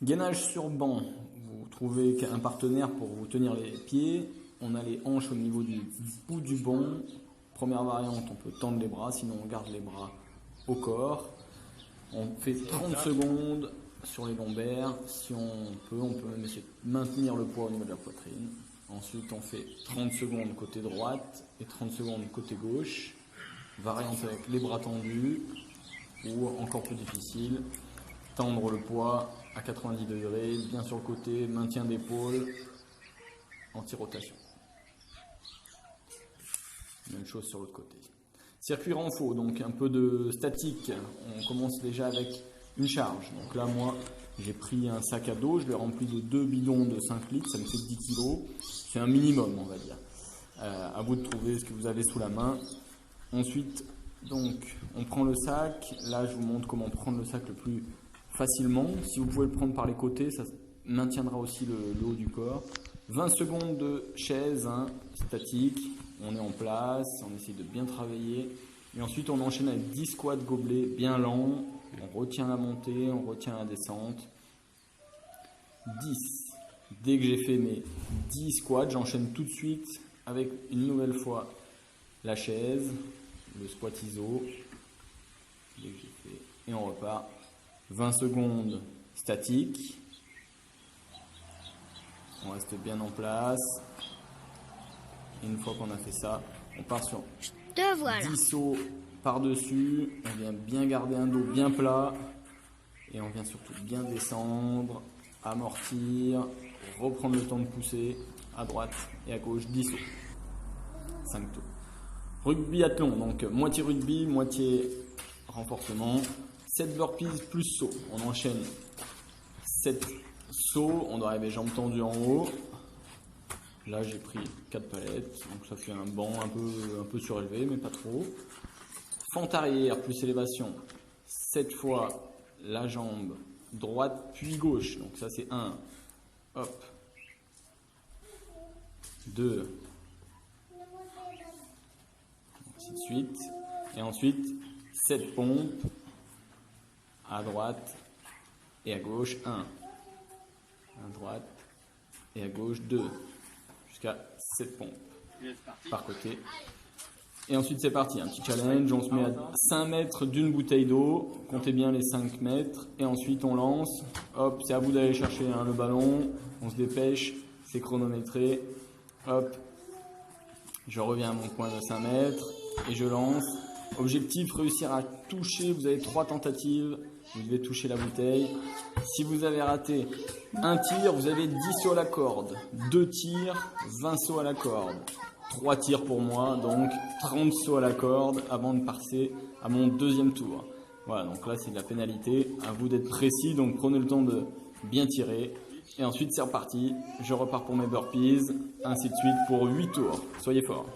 Gainage sur banc. Vous trouvez un partenaire pour vous tenir les pieds. On a les hanches au niveau du bout du banc. Première variante, on peut tendre les bras, sinon on garde les bras au corps. On fait 30 secondes sur les lombaires. Si on peut même essayer de maintenir le poids au niveau de la poitrine. Ensuite, on fait 30 secondes côté droite et 30 secondes côté gauche. Variante avec les bras tendus ou encore plus difficile, tendre le poids à 90 degrés, bien sur le côté, maintien d'épaule, anti-rotation. Même chose sur l'autre côté. Circuit renfo, donc un peu de statique. On commence déjà avec une charge. Donc là, moi, j'ai pris un sac à dos, je l'ai rempli de 2 bidons de 5 litres, ça me fait 10 kg. C'est un minimum, on va dire. À vous de trouver ce que vous avez sous la main. Ensuite, donc, on prend le sac. Là, je vous montre comment prendre le sac le plus facilement. Si vous pouvez le prendre par les côtés, ça maintiendra aussi le haut du corps. 20 secondes de chaise statique. On est en place, on essaie de bien travailler. Et ensuite, on enchaîne avec 10 squats gobelets bien lents. On retient la montée, on retient la descente. 10. Dès que j'ai fait mes 10 squats, j'enchaîne tout de suite avec une nouvelle fois la chaise, le squat iso. Dès que j'ai fait, et on repart. 20 secondes statique. On reste bien en place. Et une fois qu'on a fait ça, on part sur 10 sauts par-dessus. On vient bien garder un dos bien plat. Et on vient surtout bien descendre, amortir, reprendre le temps de pousser à droite et à gauche, 10 sauts. 5 tours. Rugby athlon, donc moitié rugby, moitié renforcement. 7 burpees plus saut. On enchaîne 7 sauts, on doit arriver jambes tendues en haut. Là, j'ai pris 4 palettes, donc ça fait un banc un peu surélevé, mais pas trop. Fente arrière plus élévation. 7 fois la jambe droite puis gauche. Donc ça, c'est 1. Hop. 2. Ainsi de suite. Et ensuite, 7 pompes à droite et à gauche. 1. À droite et à gauche. 2. Jusqu'à 7 pompes par côté. Et ensuite c'est parti, un petit challenge, on se met à 5 mètres d'une bouteille d'eau, comptez bien les 5 mètres, et ensuite on lance, hop, c'est à vous d'aller chercher le ballon, on se dépêche, c'est chronométré, hop, je reviens à mon point de 5 mètres, et je lance. Objectif, réussir à toucher, vous avez 3 tentatives, vous devez toucher la bouteille. Si vous avez raté un tir, vous avez 10 sauts à la corde. 2 tirs, 20 sauts à la corde. 3 tirs pour moi, donc 30 sauts à la corde avant de passer à mon deuxième tour. Voilà, donc là c'est de la pénalité. À vous d'être précis, donc prenez le temps de bien tirer. Et ensuite c'est reparti, je repars pour mes burpees, ainsi de suite pour 8 tours. Soyez forts.